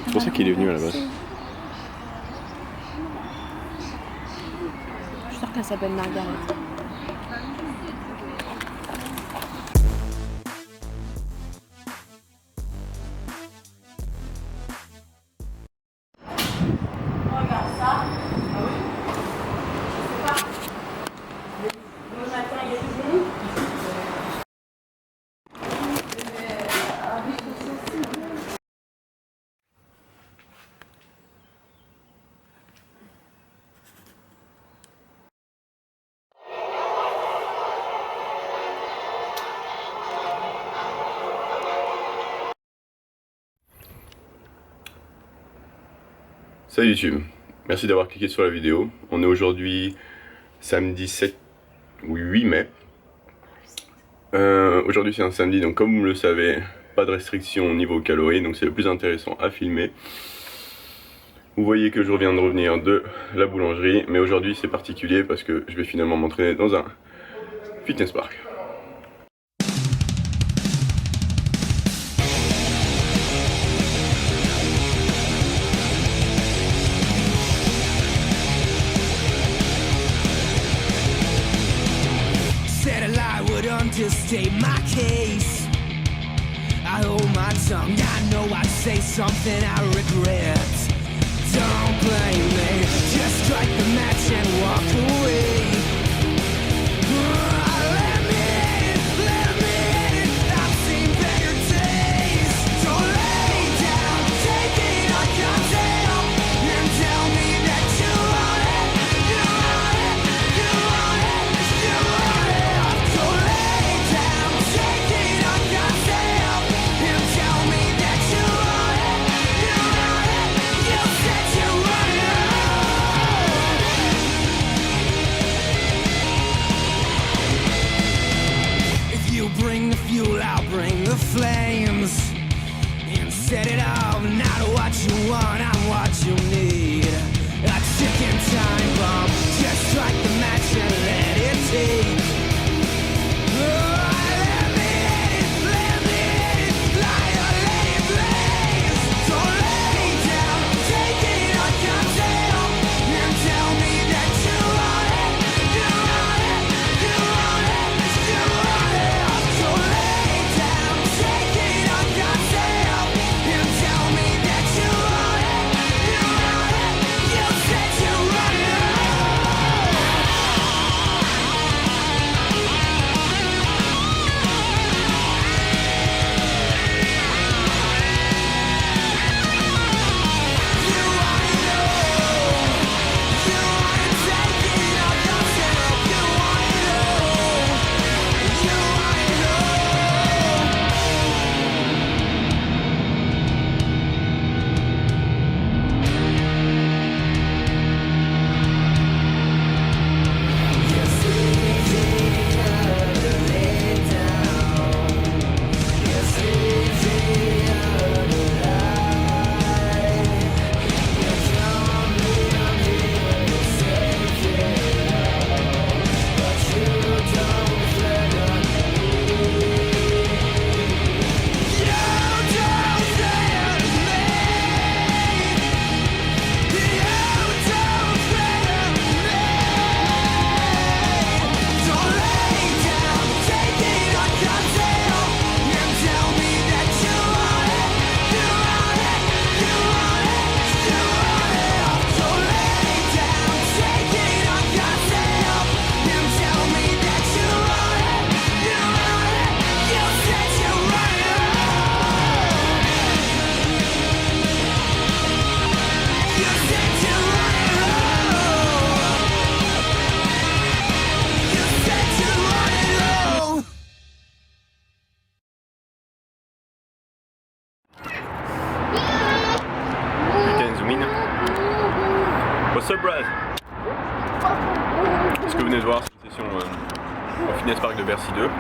C'est pour ça qu'il est venu à la base. Je suis sûre qu'elle s'appelle Margaret. Salut YouTube, merci d'avoir cliqué sur la vidéo. On est aujourd'hui samedi 7 ou 8 mai. Aujourd'hui c'est un samedi, donc comme vous le savez, pas de restriction au niveau calories, donc c'est le plus intéressant à filmer. Vous voyez que je viens de revenir de la boulangerie, mais aujourd'hui c'est particulier parce que je vais finalement m'entraîner dans un fitness park. Understate my case. I hold my tongue. I know I say something I regret. Don't blame me. Just strike the match and walk away. Let me in it. I've seen better days. So lay down, take it on yourself, and tell me that you want it. You want it. You want it. You want it. So lay down, take it on yourself, and tell me that you want it. You want it. You said you want it. If you bring the fuel, I'll bring the flames, and set it off. Not what you want, I'm what you need. A ticking time bomb. Just strike the match and let it take. Let me in it, light or let it blaze. So lay down, take it on yourself, and tell me that you want it. You want it. You want it. You want it. So lay down, take it on yourself, and tell me that you want it. You want it. You said you want it. You want it all. You want to take it on yourself. You want it all. You want it all. Putain, zoom in. What's up, Brad? Ce que vous venez de voir, c'est une session au Fitness Park de Bercy 2,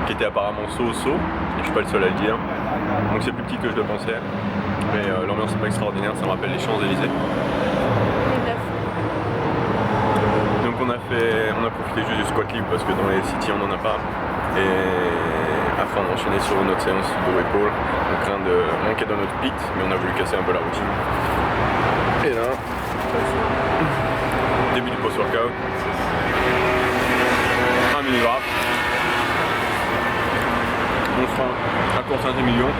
qui était apparemment so-so, et je suis pas le seul à le dire. Donc c'est plus petit que je le pensais, mais l'ambiance est pas extraordinaire, ça me rappelle les Champs-Élysées. Donc on a profité juste du squat libre parce que dans les cities on en a pas. Et afin d'enchaîner sur notre séance de épaule. On craint de manquer dans notre pit, mais on a voulu casser un peu la routine. Et là, début du post-workout, 1 mini wrap. On fera un court 5 millions.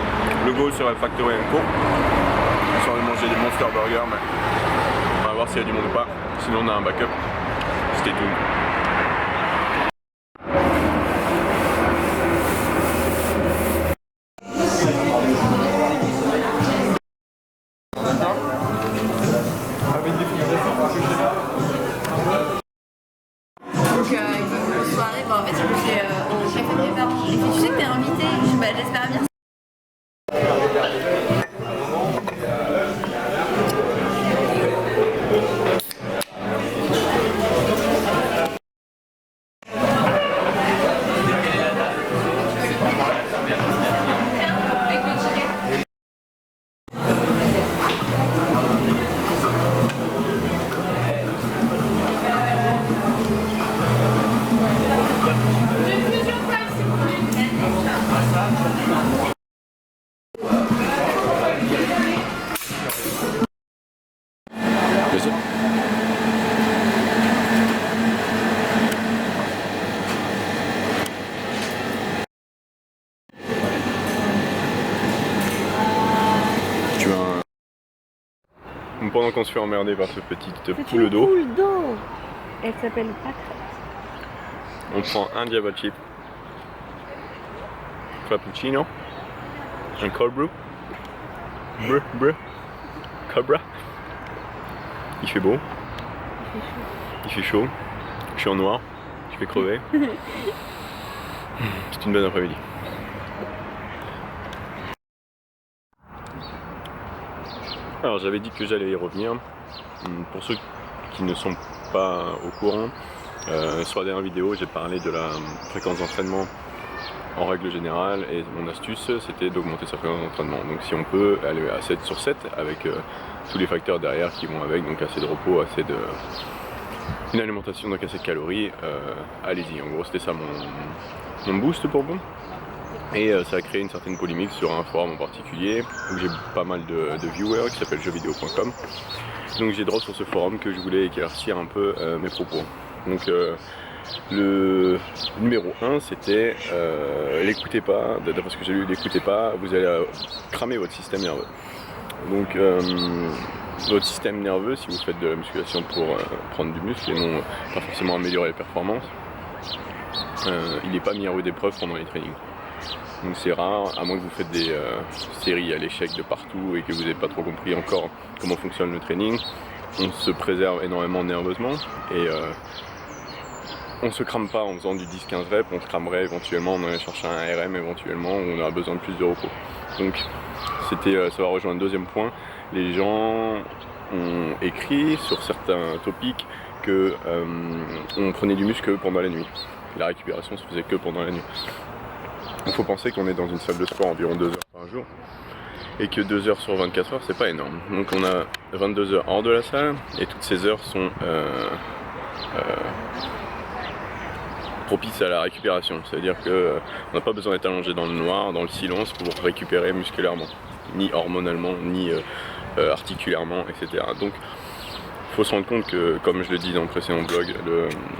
Le goal serait factorer un court. On serait manger des monster burgers, mais on va voir s'il y a du monde ou pas. Sinon on a un backup. Stay tuned. Donc une soirée, bon en fait j'étais au café de mes parents. Et puis tu sais que t'es invité, j'espère bien. Pendant qu'on se fait emmerder par ce petite poule Une d'eau, poule d'eau. Elle s'appelle Pâquerette. on prend un Java chip, frappuccino, un cold brew, cobra. Il fait beau, il fait chaud, je suis en noir, je vais crever. C'est une bonne après-midi. Alors j'avais dit que j'allais y revenir. Pour ceux qui ne sont pas au courant, sur la dernière vidéo j'ai parlé de la fréquence d'entraînement en règle générale et mon astuce c'était d'augmenter sa fréquence d'entraînement. Donc si on peut aller à 7 sur 7 avec tous les facteurs derrière qui vont avec, donc assez de repos, assez de... une alimentation, donc assez de calories, allez-y. En gros c'était ça mon boost pour vous. Et ça a créé une certaine polémique sur un forum en particulier où j'ai pas mal de viewers qui s'appelle jeuxvideo.com. Donc j'ai drop sur ce forum que je voulais éclaircir un peu mes propos. Donc le numéro 1 c'était l'écoutez pas, d'après ce que j'ai lu, l'écoutez pas, vous allez cramer votre système nerveux. Donc votre système nerveux, si vous faites de la musculation pour prendre du muscle et non pas forcément améliorer les performances, il n'est pas mis à rude épreuve pendant les trainings. Donc c'est rare, à moins que vous faites des séries à l'échec de partout et que vous n'avez pas trop compris encore comment fonctionne le training. On se préserve énormément nerveusement et on se crame pas en faisant du 10-15 reps, on se cramerait éventuellement, on allait chercher un RM éventuellement où on aura besoin de plus de repos. Donc ça va rejoindre un deuxième point. Les gens ont écrit sur certains topics que on prenait du muscle pendant la nuit. La récupération se faisait que pendant la nuit. Il faut penser qu'on est dans une salle de sport environ 2 heures par jour et que 2 heures sur 24 heures c'est pas énorme. Donc on a 22 heures hors de la salle et toutes ces heures sont propices à la récupération. C'est-à-dire qu'on n'a pas besoin d'être allongé dans le noir, dans le silence pour récupérer musculairement, ni hormonalement, ni articulairement, etc. Donc il faut se rendre compte que, comme je le dis dans le précédent blog,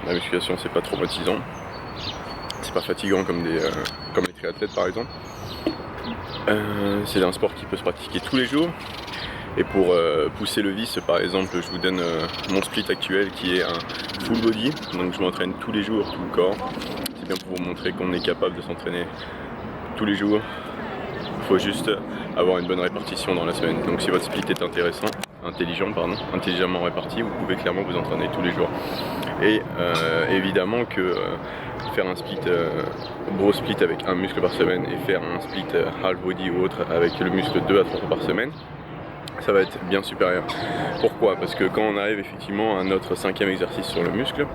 la musculation c'est pas traumatisant. C'est pas fatigant comme les triathlètes par exemple. C'est un sport qui peut se pratiquer tous les jours. Et pour pousser le vice, par exemple, je vous donne mon split actuel qui est un full body. Donc je m'entraîne tous les jours, tout le corps. C'est bien pour vous montrer qu'on est capable de s'entraîner tous les jours. Il faut juste avoir une bonne répartition dans la semaine. Donc si votre split est intelligemment réparti, vous pouvez clairement vous entraîner tous les jours. Et évidemment que faire un split, gros split avec un muscle par semaine et faire un split half body ou autre avec le muscle 2 à 3 fois par semaine, ça va être bien supérieur. Pourquoi? Parce que quand on arrive effectivement à notre 5e exercice sur le muscle,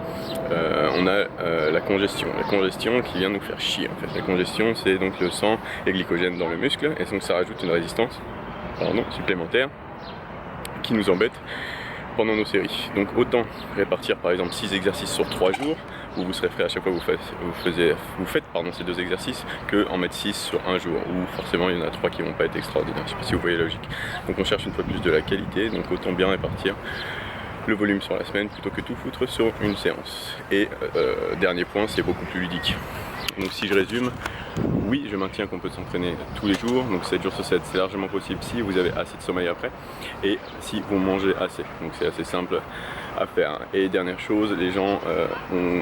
on a la congestion. La congestion qui vient nous faire chier en fait. La congestion c'est donc le sang et glycogène dans le muscle et donc ça rajoute une résistance supplémentaire qui nous embête pendant nos séries. Donc autant répartir par exemple 6 exercices sur 3 jours où vous serez frais à chaque fois que vous faites ces 2 exercices que en mettre 6 sur un jour où forcément il y en a 3 qui vont pas être extraordinaires. Je sais pas si vous voyez la logique. Donc on cherche une fois de plus de la qualité, donc autant bien répartir le volume sur la semaine plutôt que tout foutre sur une séance. Et dernier point, c'est beaucoup plus ludique. Donc si je résume, oui, je maintiens qu'on peut s'entraîner tous les jours, donc 7 jours sur 7, c'est largement possible si vous avez assez de sommeil après et si vous mangez assez. Donc c'est assez simple à faire. Et dernière chose, les gens ont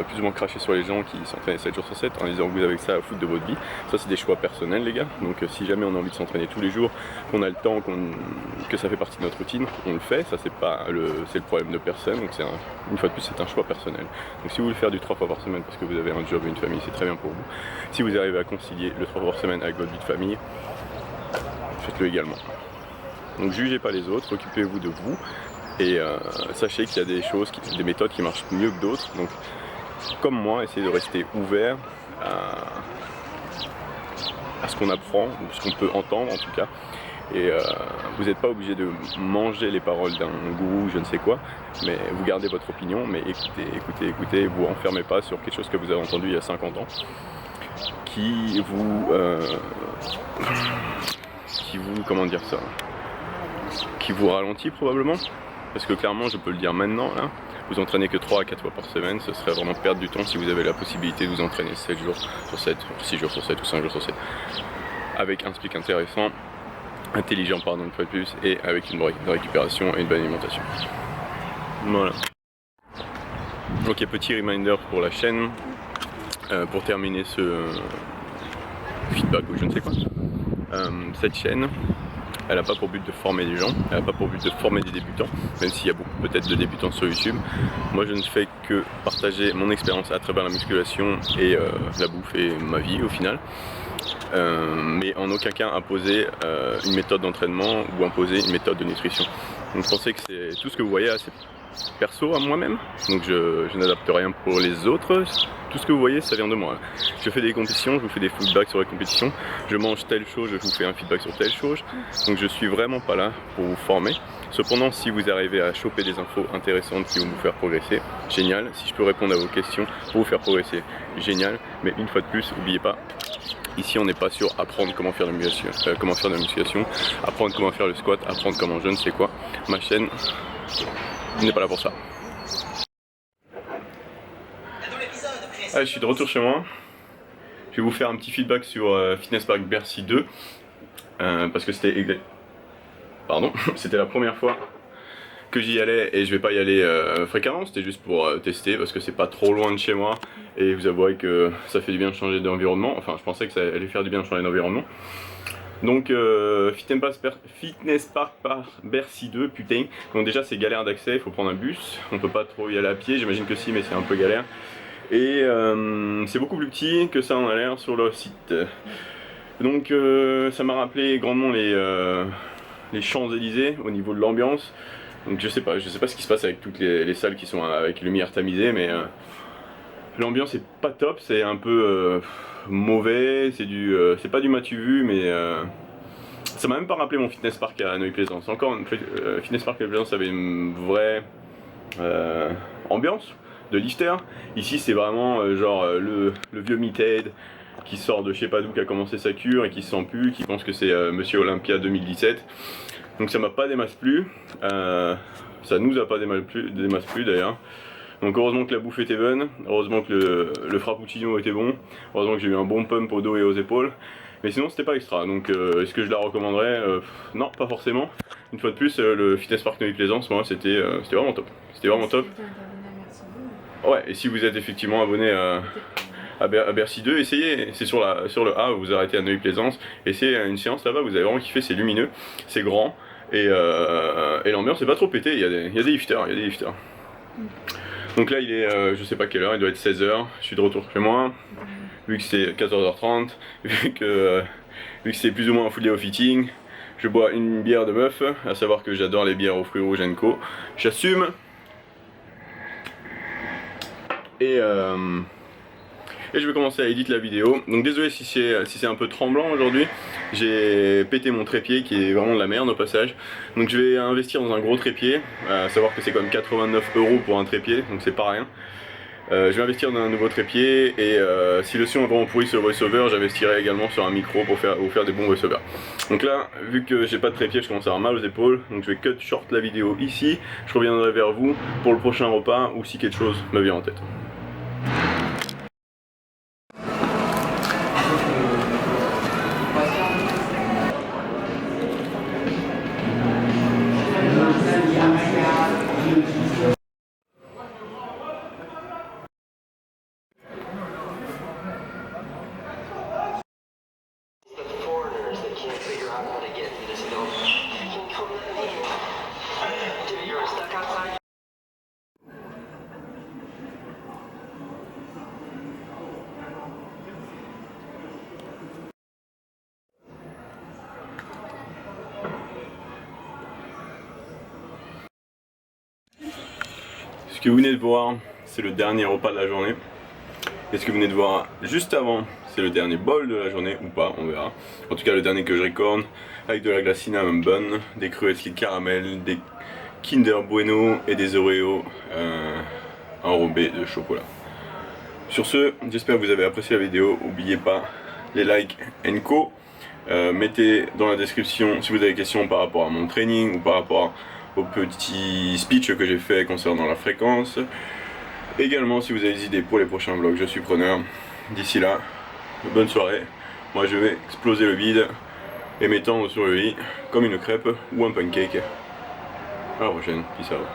plus ou moins craché sur les gens qui s'entraînent 7 jours sur 7 en disant que vous avez que ça à foutre de votre vie. Ça c'est des choix personnels les gars, donc si jamais on a envie de s'entraîner tous les jours, qu'on a le temps, que ça fait partie de notre routine, on le fait, ça c'est le problème de personne, donc une fois de plus c'est un choix personnel. Donc si vous voulez faire du 3 fois par semaine parce que vous avez un job et une famille, c'est très bien pour vous. Si vous arrivez à concilier le 3 fois par semaine avec votre vie de famille, faites-le également. Donc jugez pas les autres, occupez-vous de vous et sachez qu'il y a des méthodes qui marchent mieux que d'autres. Donc comme moi, essayez de rester ouvert à ce qu'on apprend, ou ce qu'on peut entendre en tout cas. Et vous n'êtes pas obligé de manger les paroles d'un gourou, je ne sais quoi, mais vous gardez votre opinion, mais écoutez, vous enfermez pas sur quelque chose que vous avez entendu il y a 50 ans, qui vous ralentit probablement, parce que clairement, je peux le dire maintenant, là, vous entraînez que 3 à 4 fois par semaine, ce serait vraiment perdre du temps si vous avez la possibilité de vous entraîner 7 jours sur 7, 6 jours sur 7 ou 5 jours sur 7. Avec un speak intéressant, intelligent pardon une fois de plus, et avec une bonne récupération et une bonne alimentation. Voilà. Ok, petit reminder pour la chaîne, pour terminer ce feedback ou je ne sais quoi. Cette chaîne, elle n'a pas pour but de former des gens, elle n'a pas pour but de former des débutants, même s'il y a beaucoup peut-être de débutants sur YouTube. Moi je ne fais que partager mon expérience à travers la musculation et la bouffe et ma vie au final. Mais en aucun cas imposer une méthode d'entraînement ou imposer une méthode de nutrition. Donc je pensais que c'est tout ce que vous voyez assez perso à moi-même, donc je n'adapte rien pour les autres. Tout ce que vous voyez, ça vient de moi. Je fais des compétitions, je vous fais des feedbacks sur les compétitions, je mange telle chose, je vous fais un feedback sur telle chose. Donc je suis vraiment pas là pour vous former. Cependant, si vous arrivez à choper des infos intéressantes qui vont vous faire progresser, génial. Si je peux répondre à vos questions pour vous faire progresser, génial. Mais une fois de plus, n'oubliez pas, ici on n'est pas sur apprendre comment faire de la musculation, apprendre comment faire le squat, apprendre comment je ne sais quoi. Ma chaîne n'est pas là pour ça. Allez, je suis de retour chez moi. Je vais vous faire un petit feedback sur Fitness Park Bercy 2 parce que c'était la première fois que j'y allais et je vais pas y aller fréquemment, c'était juste pour tester parce que c'est pas trop loin de chez moi et vous avouez que ça fait du bien de changer d'environnement. Enfin, je pensais que ça allait faire du bien de changer d'environnement. Donc Fitness Park par Bercy 2, putain. Donc déjà c'est galère d'accès, il faut prendre un bus, on peut pas trop y aller à pied, j'imagine que si, mais c'est un peu galère. Et c'est beaucoup plus petit que ça en a l'air sur le site. Donc ça m'a rappelé grandement les Champs-Élysées au niveau de l'ambiance. Donc je sais pas ce qui se passe avec toutes les salles qui sont avec lumière tamisée, mais l'ambiance est pas top, c'est un peu mauvais, c'est pas du m'as-tu vu, mais ça m'a même pas rappelé mon Fitness Park à Neuilly-Plaisance. Encore Fitness Park à Neuilly-Plaisance avait une vraie ambiance de lifter. Ici c'est vraiment genre le vieux meathead qui sort de je sais pas d'où, qui a commencé sa cure et qui se sent plus, qui pense que c'est Monsieur Olympia 2017. Donc ça m'a pas des masses plu, ça nous a pas des masses plu d'ailleurs. Donc heureusement que la bouffe était bonne, heureusement que le frappuccino était bon, heureusement que j'ai eu un bon pump au dos et aux épaules. Mais sinon c'était pas extra, donc est-ce que je la recommanderais? Non, pas forcément. Une fois de plus, le Fitness Park Neuilly-Plaisance, moi c'était vraiment top. C'était vraiment top. Ouais, et si vous êtes effectivement abonné à Bercy 2, essayez, c'est sur le A, vous arrêtez à Neuilly-Plaisance, essayez une séance là-bas, vous allez vraiment kiffer, c'est lumineux, c'est grand, et l'ambiance c'est pas trop pété, il y a des lifters, Donc là il est, je sais pas quelle heure, il doit être 16h, je suis de retour chez moi, vu que c'est 14h30, vu que c'est plus ou moins un full day of eating, je bois une bière de meuf, à savoir que j'adore les bières aux fruits rouges &Co, j'assume. Et je vais commencer à éditer la vidéo. Donc désolé si c'est un peu tremblant aujourd'hui. J'ai pété mon trépied qui est vraiment de la merde au passage. Donc je vais investir dans un gros trépied. À savoir que c'est quand même 89 € pour un trépied, donc c'est pas rien. Je vais investir dans un nouveau trépied et si le son est vraiment pourri sur le voiceover, j'investirai également sur un micro pour vous faire des bons voiceovers. Donc là, vu que j'ai pas de trépied, je commence à avoir mal aux épaules, donc je vais cut short la vidéo ici. Je reviendrai vers vous pour le prochain repas ou si quelque chose me vient en tête. Foreigners that can't figure out how to get into this film. You can come in here. Dude, you're stuck outside. Ce que vous venez de voir, c'est le dernier repas de la journée. Et ce que vous venez de voir juste avant, c'est le dernier bol de la journée, ou pas, on verra. En tout cas, le dernier que je recorde, avec de la glace cinnamon bun, des cruelty caramel, des Kinder Bueno et des Oreos enrobés de chocolat. Sur ce, j'espère que vous avez apprécié la vidéo. N'oubliez pas les likes and co. Mettez dans la description si vous avez des questions par rapport à mon training ou par rapport au petit speech que j'ai fait concernant la fréquence. Également, si vous avez des idées pour les prochains vlogs, je suis preneur. D'ici là, bonne soirée. Moi, je vais exploser le vide et m'étendre sur le lit comme une crêpe ou un pancake. À la prochaine, peace out.